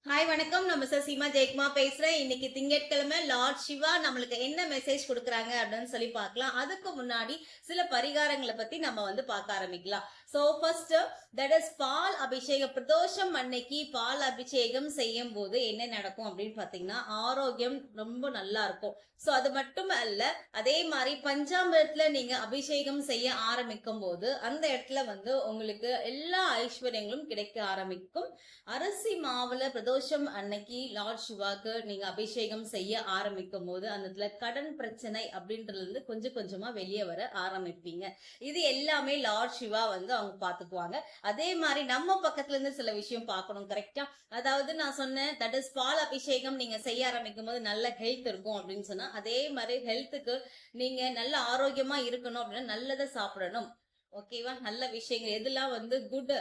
Hi வணக்கம். நம்ம சீமா ஜெயக்குமா பேசுறேன். இன்னைக்கு திங்கட்கிழமை லார்ட் சிவா நம்மளுக்கு என்ன மெசேஜ் கொடுக்குறாங்க அப்படின்னு சொல்லி பார்க்கலாம். அதுக்கு முன்னாடி சில பரிகாரங்களை பத்தி நம்ம பார்க்க ஆரம்பிக்கலாம். சோ ஃபர்ஸ்ட் தட் இஸ் பால் அபிஷேகம். பிரதோஷம் அன்னைக்கு பால் அபிஷேகம் செய்யும் போது என்ன நடக்கும் அப்படின்னு பாத்தீங்கன்னா ஆரோக்கியம் ரொம்ப நல்லா இருக்கும். சோ அது மட்டும் அல்ல, அதே மாதிரி பஞ்சாமிரத்துல நீங்க அபிஷேகம் செய்ய ஆரம்பிக்கும் போது அந்த இடத்துல உங்களுக்கு எல்லா ஐஸ்வர்யங்களும் கிடைக்க ஆரம்பிக்கும். அரிசி மாவுல பிரதோஷம் அன்னைக்கு லார்ட் சிவாக்கு நீங்க அபிஷேகம் செய்ய ஆரம்பிக்கும் போது அந்த கடன் பிரச்சனை அப்படின்றது கொஞ்சம் கொஞ்சமா வெளியே வர ஆரம்பிப்பீங்க. இது எல்லாமே லார்ட் சிவா அவங்க பாத்துக்குவாங்க. அதே மாதிரி நம்ம பக்கத்துல இருந்து சில விஷயம் பார்க்கணும். கரெக்டா? அதாவது நான் சொன்னேன் தட் இஸ் பால் அபிஷேகம் நீங்க செய்ய ஆரம்பிக்கும் போது நல்ல ஹெல்த் இருக்கும் அப்படின்னு சொன்னா, அதே மாதிரி ஹெல்த்துக்கு நீங்க நல்ல ஆரோக்கியமா இருக்கணும் அப்படின்னா நல்லதை சாப்பிடணும். ஓகேவா? நல்ல விஷயங்கள் எதெல்லாம் குட்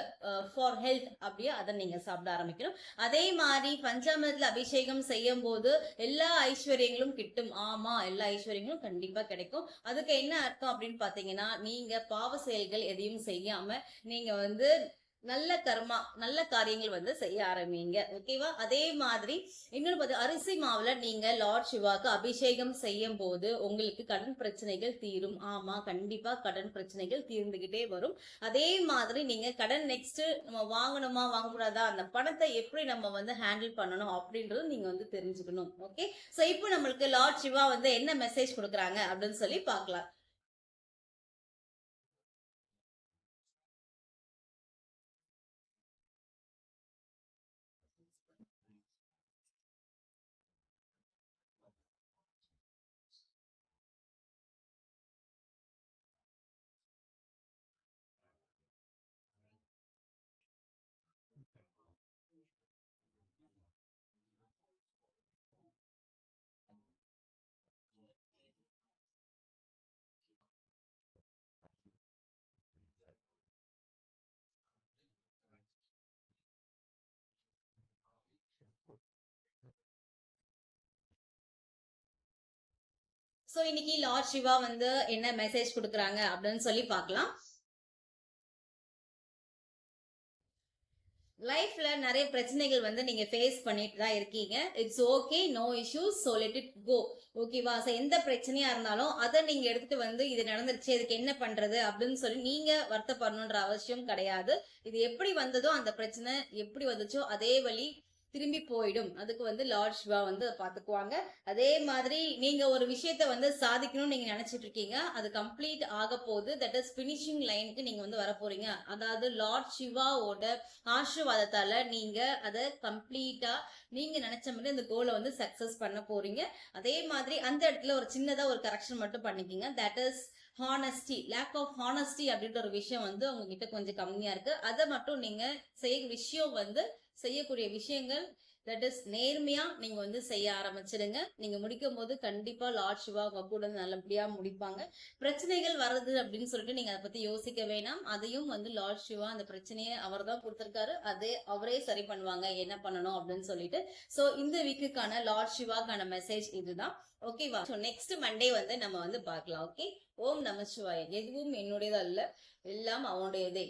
ஃபார் ஹெல்த் அப்படியே அதை நீங்க சாப்பிட ஆரம்பிக்கணும். அதே மாதிரி பஞ்சாமிரத்துல அபிஷேகம் செய்யும் போது எல்லா ஐஸ்வர்யங்களும் கிட்டும். ஆமா, எல்லா ஐஸ்வர்யங்களும் கண்டிப்பா கிடைக்கும். அதுக்கு என்ன அர்த்தம் அப்படின்னு பாத்தீங்கன்னா, நீங்க பாவ செயல்கள் எதையும் செய்யாம நீங்க நல்ல கர்மா நல்ல காரியங்கள் செய்ய ஆரம்பிங்க. ஓகேவா? அதே மாதிரி இன்னொரு அரிசி மாவுல நீங்க லார்ட் சிவாக்கு அபிஷேகம் செய்யும் போது உங்களுக்கு கடன் பிரச்சனைகள் தீரும். ஆமா, கண்டிப்பா கடன் பிரச்சனைகள் தீர்ந்துகிட்டே வரும். அதே மாதிரி நீங்க கடன் நெக்ஸ்ட் நம்ம வாங்கணுமா வாங்கக்கூடாதா, அந்த பணத்தை எப்படி நம்ம ஹேண்டில் பண்ணணும் அப்படின்றது நீங்க தெரிஞ்சுக்கணும். ஓகே, சோ இப்போ நம்மளுக்கு லார்ட் சிவா என்ன மெசேஜ் கொடுக்குறாங்க அப்படின்னு சொல்லி பார்க்கலாம். சோ இன்னைக்கு லார்ட் சிவா என்ன மெசேஜ் கொடுக்குறாங்க அப்படின்னு சொல்லி பார்க்கலாம். லைஃப்ல நிறைய பிரச்சனைகள் நீங்க ஃபேஸ் பண்ணிட்டு தான் இருக்கீங்க. It's okay, no issues, so let it go. ஓகேவா? சோ எந்த பிரச்சனையா இருந்தாலும் அதை நீங்க எடுத்துட்டு இது நடந்துருச்சு, இதுக்கு என்ன பண்றது அப்படின்னு சொல்லி நீங்க வருத்தப்படணுன்ற அவசியம் கிடையாது. இது எப்படி வந்ததோ அந்த பிரச்சனை எப்படி வந்துச்சோ அதே வழி திரும்பி போயிடும். அதுக்கு லார்ட் சிவா பாத்துக்குவாங்க. அதே மாதிரி நீங்க ஒரு விஷயத்த சாதிக்கணும்னு நீங்க நினைச்சிட்டு இருக்கீங்க, அது கம்ப்ளீட் ஆக போகுது. தட் இஸ் பினிஷிங் லைனுக்கு நீங்க வர போறீங்க. அதாவது லார்ட் சிவாவோட ஆசீர்வாதத்தால நீங்க அதை கம்ப்ளீட்டா நீங்க நினைச்ச மாதிரி அந்த கோலை சக்சஸ் பண்ண போறீங்க. அதே மாதிரி அந்த இடத்துல ஒரு சின்னதா ஒரு கரெக்ஷன் மட்டும் பண்ணிக்கிங்க. That is honesty. Lack of honesty அப்படின்ற ஒரு விஷயம் உங்ககிட்ட கொஞ்சம் கம்மியா இருக்கு. அதை மட்டும் நீங்க செய்யக்கூடிய விஷயங்கள் தட் இஸ் நேர்மையா நீங்க செய்ய ஆரம்பிச்சிடுங்க. நீங்க முடிக்கும் போது கண்டிப்பா லார்ட் சிவா உங்க கூட நல்லபடியா முடிப்பாங்க. பிரச்சனைகள் வருது அப்படின்னு சொல்லிட்டு நீங்க அதை பத்தி யோசிக்க வேணாம். அதையும் லார்ட் சிவா அந்த பிரச்சனையை அவர் தான் கொடுத்திருக்காரு, அவரே சரி பண்ணுவாங்க என்ன பண்ணணும் அப்படின்னு சொல்லிட்டு. சோ இந்த வீக்குக்கான லார்ட் சிவாக்கான மெசேஜ் இதுதான். ஓகேவா? சோ நெக்ஸ்ட் மண்டே நம்ம பார்க்கலாம். ஓகே, ஓம் நம சிவாய. எதுவும் என்னுடையது அல்ல, எல்லாம் அவனுடையதே.